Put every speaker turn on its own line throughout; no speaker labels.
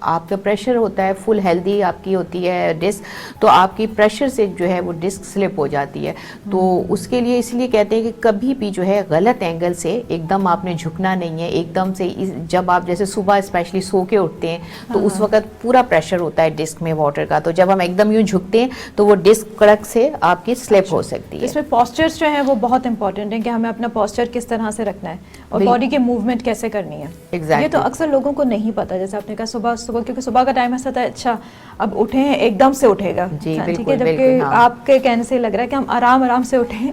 آپ کا پریشر ہوتا ہے فل ہیلدی آپ کی ہوتی ہے ڈسک, تو آپ کی پریشر سے جو ہے وہ ڈسک سلپ ہو جاتی ہے. تو اس کے لیے اس لیے کہتے ہیں کہ کبھی بھی جو ہے غلط اینگل سے ایک دم آپ نے جھکنا نہیں ہے, ایک دم سے جب آپ جیسے صبح اسپیشلی سو کے اٹھتے ہیں تو اس وقت پورا پریشر ہوتا ہے ڈسک میں واٹر کا, تو جب ہم ایک دم یوں جھکتے ہیں تو وہ ڈسک کڑک سے آپ کی سلپ ہو سکتی ہے.
اس میں پوسچرز جو ہیں وہ بہت امپورٹنٹ ہیں کہ ہمیں اپنا پوسچر کس طرح سے رکھنا ہے اور باڈی کی موومنٹ کیسے کرنی ہے. یہ تو اکثر لوگوں کو نہیں پتا, جیسے آپ نے کہا صبح کیونکہ صبح کا ٹائم ایسا تھا اچھا اب اٹھے ہیں ایک دم سے اٹھے گا, ٹھیک ہے, جبکہ آپ کے کہنے سے لگ رہا ہے کہ ہم آرام سے اٹھیں,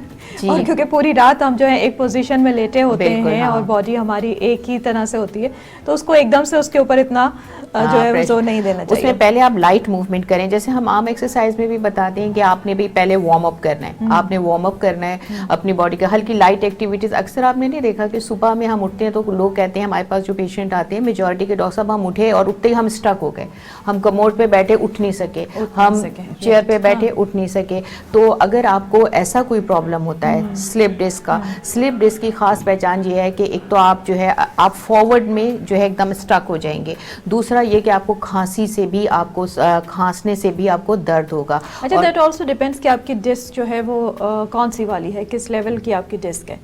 اور کیونکہ پوری رات ہم جو ہے ایک پوزیشن میں لیٹے ہوتے ہیں اور باڈی ہماری ایک ہی طرح سے ہوتی ہے, تو اس کو ایک دم سے اس کے اوپر اتنا جو ہے زور نہیں دینا چاہیے.
اس میں پہلے آپ لائٹ موومنٹ کریں, جیسے ہم عام ایکسرسائز میں بھی بتاتے ہیں کہ آپ نے بھی پہلے وارم اپ کرنا ہے, آپ نے وارم اپ کرنا ہے اپنی باڈی کا, ہلکی لائٹ ایکٹیویٹیز. اکثر آپ نے نہیں دیکھا کہ صبح میں ہم اٹھتے ہیں تو لوگ کہتے ہیں, ہمارے پاس جو پیشنٹ آتے ہیں میجورٹی کے ڈاکٹر صاحب ہم اٹھے اور اٹھتے ہی ہم اسٹک ہو گئے, ہم کموڈ پہ بیٹھے اٹھ نہیں سکے, ہم چیئر پہ بیٹھے اٹھ نہیں سکے. تو اگر آپ کو ایسا کوئی پرابلم ہوتا ہے سلپ ڈسک کا, سلپ ڈسک کی خاص پہچان یہ ہے کہ ایک تو آپ جو ہے آپ فارورڈ میں جو ہے ایک دم اسٹک ہو جائیں گے, دوسرا یہ کہ آپ کو کھانسی سے بھی, آپ کو کھانسنے سے بھی آپ کو درد ہوگا.
اچھا, دیٹ آلسو ڈیپینڈس کہ آپ کی ڈسک جو ہے وہ کون سی والی ہے, کس لیول کی آپ کی ڈسک ہے,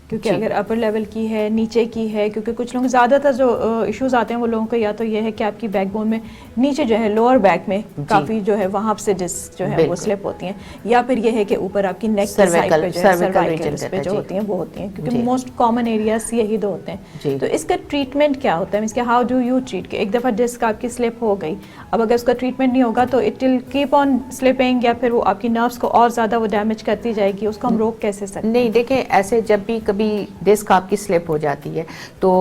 کیونکہ اگر اپر لیول کی ہے, نیچے کی ہے, کیونکہ کچھ لوگ زیادہ تر جو ایشوز آتے ہیں وہ لوگوں کو یا تو یہ ہے کہ آپ کی بیک بون میں نیچے جو ہے لوور بیک میں کافی جو ہے وہاں سے ڈسک جو ہے وہ سلپ ہوتی ہیں, یا پھر یہ ہے کہ اوپر آپ کی نیک کی سائڈ پہ جو ہے سروائکل پہ جو ہوتی ہیں وہ ہوتی ہیں, کیونکہ موسٹ کامن ایریاز یہی دو ہوتے ہیں. تو اس کا ٹریٹمنٹ کیا ہوتا ہے, مینس کہ ہاؤ ڈو یو ٹریٹ, کہ ایک دفعہ ڈسک آپ کی سلپ ہو گئی, اب اگر اس کا ٹریٹمنٹ نہیں ہوگا تو it will keep on slipping, یا پھر وہ آپ کی نروز کو اور زیادہ وہ ڈیمیج کرتی جائے گی, اس کو ہم روک کیسے سکتے ہیں؟
نہیں دیکھیں, ایسے جب بھی کبھی ڈسک آپ کی سلپ ہو جاتی ہے تو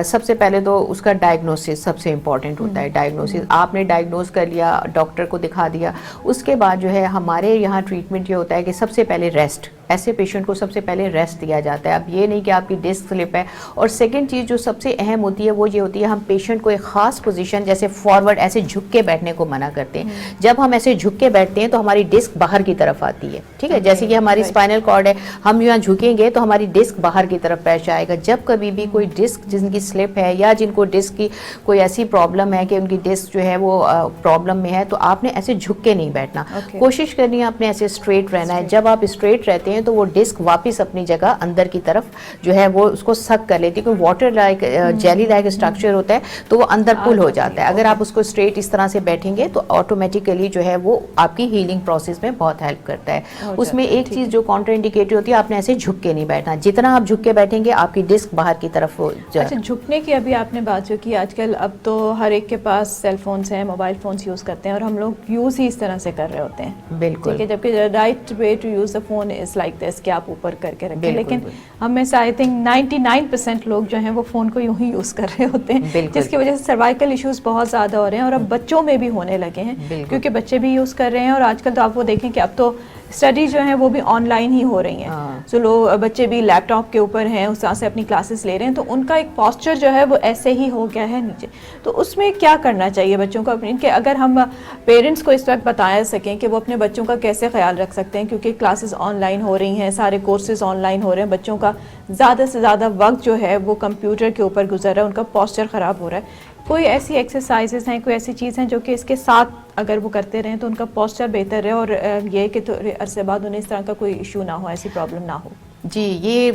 سب سے پہلے تو اس کا ڈائگنوسس سب سے امپورٹنٹ ہوتا ہے. ڈائگنوسس آپ نے ڈائگنوز کر لیا, ڈاکٹر کو دکھا دیا, اس کے بعد جو ہے ہمارے یہاں ٹریٹمنٹ یہ ہوتا ہے کہ سب سے پہلے ریسٹ, ایسے پیشنٹ کو سب سے پہلے ریسٹ دیا جاتا ہے. اب یہ نہیں کہ آپ کی ڈسک سلپ ہے. اور سیکنڈ چیز جو سب سے اہم ہوتی ہے وہ یہ ہوتی ہے, ہم پیشنٹ کو ایک خاص پوزیشن جیسے فارورڈ ایسے جھک کے بیٹھنے کو منع کرتے ہیں. جب ہم ایسے جھک کے بیٹھتے ہیں تو ہماری ڈسک باہر کی طرف آتی ہے, ٹھیک ہے, جیسے کہ ہماری اسپائنل کارڈ ہے, ہم یہاں جھکیں گے تو ہماری ڈسک باہر کی طرف پیش آئے گا. جب کبھی بھی کوئی ڈسک جن کی سلپ ہے یا جن کو ڈسک کی کوئی ایسی پرابلم ہے کہ ان کی ڈسک جو ہے وہ پرابلم میں ہے, تو آپ نے ایسے جھک کے نہیں بیٹھنا, کوشش کرنی ہے آپ نے ایسے اسٹریٹ رہنا ہے. جب آپ اسٹریٹ رہتے ہیں تو وہ ڈسک واپس اپنی جگہ اندر کی طرف جو ہے وہ اس کو سک کر لیتی ہے, کیونکہ water like jelly like structure ہوتا ہے تو وہ اندر پل ہو جاتا ہے. اگر آپ اس کو اسٹریٹ اس طرح سے بیٹھیں گے تو آٹومیٹیکلی جو ہے وہ آپ کی ہیلنگ پروسیس میں بہت ہیلپ کرتا ہے. اس میں ایک چیز جو کانٹر انڈیکیٹر ہوتی ہے, آپ نے ایسے جھک کے نہیں بیٹھنا, جتنا آپ جھک کے بیٹھیں گے آپ کی ڈسک باہر کی طرف ہو جائے.
اچھا, جھکنے کی ابھی آپ نے بات جو کی, آج کل اب تو ہر ایک کے پاس سیل فونس ہیں, موبائل فونس یوز کرتے ہیں, اور ہم لوگ یوز ہی اس طرح سے کر رہے ہوتے ہیں,
بالکل,
ٹھیک ہے, جبکہ right way to use the phone is like this کہ آپ اوپر کر کے رکھیں. لیکن ہم میں سے آئی تھنک 99% لوگ جو ہیں وہ فون کو یوں ہی یوز کر رہے ہوتے ہیں, جس کی وجہ سے سروائکل ایشوز بہت زیادہ ہو رہے ہیں, اور اب بچوں میں بھی ہونے لگے ہیں, کیونکہ بچے بھی یوز کر رہے ہیں. اور آج کل تو آپ وہ دیکھیں کہ اب تو اسٹڈی جو ہیں وہ بھی آن لائن ہی ہو رہی ہیں, سو لوگ بچے بھی لیپ ٹاپ کے اوپر ہیں, اس طرح سے اپنی کلاسز لے رہے ہیں, تو ان کا ایک پوسچر جو ہے وہ ایسے ہی ہو گیا ہے نیچے. تو اس میں کیا کرنا چاہیے بچوں کو اپنے, کہ اگر ہم پیرنٹس کو اس وقت بتا سکیں کہ وہ اپنے بچوں کا کیسے خیال رکھ سکتے ہیں, کیونکہ کلاسز آن لائن ہو رہی ہیں, سارے کورسز آن لائن ہو رہے ہیں, بچوں کا زیادہ سے زیادہ وقت جو ہے وہ کمپیوٹر کے اوپر گزر رہا ہے, ان کا پوسچر خراب ہو رہا ہے. کوئی ایسی ایکسرسائزز ہیں, کوئی ایسی چیز ہیں جو کہ اس کے ساتھ اگر وہ کرتے رہیں تو ان کا پوسچر بہتر رہے, اور یہ کہ تھوڑے عرصے بعد انہیں اس طرح کا کوئی ایشو نہ ہو, ایسی پرابلم نہ ہو؟
جی, یہ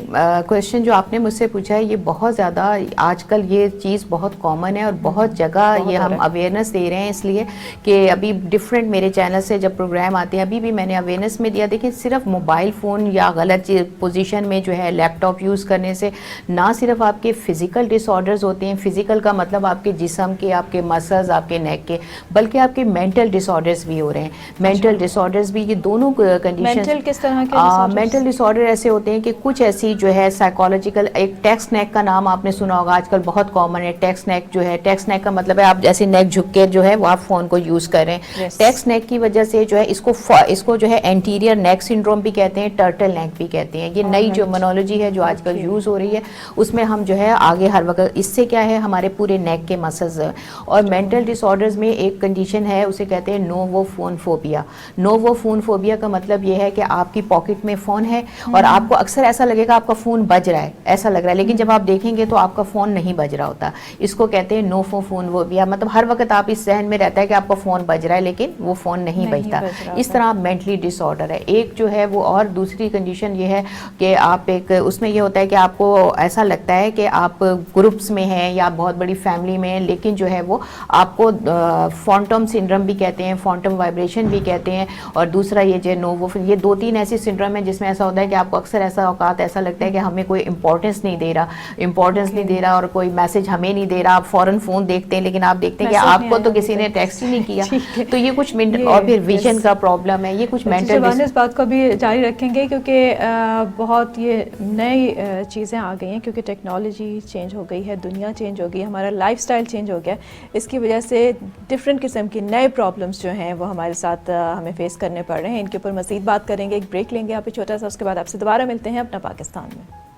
کویشچن جو آپ نے مجھ سے پوچھا ہے یہ بہت زیادہ آج کل یہ چیز بہت کامن ہے, اور بہت جگہ یہ ہم اویئرنیس دے رہے ہیں, اس لیے کہ ابھی ڈفرینٹ میرے چینل سے جب پروگرام آتے ہیں, ابھی بھی میں نے اویئرنیس میں دیا. دیکھیں, صرف موبائل فون یا غلط پوزیشن میں جو ہے لیپ ٹاپ یوز کرنے سے نہ صرف آپ کے فزیکل ڈس آرڈرز ہوتے ہیں, فزیکل کا مطلب آپ کے جسم کے, آپ کے مسلز, آپ کے نیک کے, بلکہ آپ کے مینٹل ڈس آرڈرز بھی ہو رہے ہیں. مینٹل ڈس آرڈرز بھی, یہ دونوں کنڈیشن,
کس طرح کے
مینٹل ڈس آرڈر ایسے ہوتے ہیں کہ کچھ ایسی جو ہے سائیکالوجیکل, ایک ٹیکس نیک کا نام آپ نے سنا ہوگا, آج کل بہت کامن ہے. ٹیکس نیک جو ہے, ٹیکس نیک کا مطلب ہے آپ جیسے نیک جھک کے جو ہے وہ آپ فون کو یوز کر رہے ہیں. ٹیکس نیک کی وجہ سے جو ہے اس کو جو ہے اینٹیریئر نیک سنڈروم بھی کہتے ہیں, ٹرٹل نیک بھی کہتے ہیں. یہ نئی جو ٹرمینالوجی ہے جو آج کل یوز ہو رہی ہے, اس میں ہم جو ہے آگے ہر وقت, اس سے کیا ہے ہمارے پورے نیک کے مسلز. اور مینٹل ڈس آرڈرز میں ایک کنڈیشن ہے, اسے کہتے ہیں نوو فون فوبیا. نوو فون فوبیا کا مطلب یہ ہے کہ آپ کی پاکٹ میں فون ہے اور آپ کو اکثر ایسا لگے گا آپ کا فون بج رہا ہے، ایسا لگ رہا ہے، لیکن جب آپ دیکھیں گے تو آپ کا فون نہیں بج رہا ہوتا. اس کو کہتے ہیں نو فون، وہ بھی مطلب ہر وقت آپ اس ذہن میں رہتا ہے کہ آپ کا فون بج رہا ہے لیکن وہ فون نہیں بجتا. اس طرح مینٹلی ڈس آرڈر ہے. ایک جو ہے وہ اور دوسری کنڈیشن یہ ہے کہ آپ ایک اس میں یہ ہوتا ہے کہ آپ کو ایسا لگتا ہے کہ آپ گروپس میں ہیں یا بہت بڑی فیملی میں ہیں، لیکن جو ہے وہ آپ کو فانٹم سنڈرم بھی کہتے ہیں، فانٹم وائبریشن بھی کہتے ہیں، اور دوسرا یہ جو نوو، یہ 2-3 ایسی سنڈرم ہیں جس میں ایسا ہوتا ہے کہ آپ کو اکثر ایسا اوقات ایسا لگتا ہے کہ ہمیں کوئی امپورٹنس نہیں دے رہا اور کوئی میسج ہمیں نہیں دے رہا. آپ فوراً فون دیکھتے ہیں لیکن آپ دیکھتے ہیں کہ آپ کو تو کسی نے ٹیکسٹ ہی نہیں کیا. تو یہ کچھ اور پھر ویژن کا پرابلم ہے، یہ کچھ مینٹل.
اس بات کو بھی جاری رکھیں گے کیونکہ بہت یہ نئی چیزیں آ گئی ہیں، کیونکہ ٹیکنالوجی چینج ہو گئی ہے، دنیا چینج ہو گئی، ہمارا لائف سٹائل چینج ہو گیا. اس کی وجہ سے ڈفرینٹ قسم کی نئے پرابلمس جو ہیں وہ ہمارے ساتھ ہمیں فیس کرنے پڑ رہے ہیں. ان کے اوپر مزید بات کریں گے، ایک بریک لیں گے آپ چھوٹا سا، اس کے بعد آپ سے دوبارہ ملتے ہیں اپنا پاکستان میں.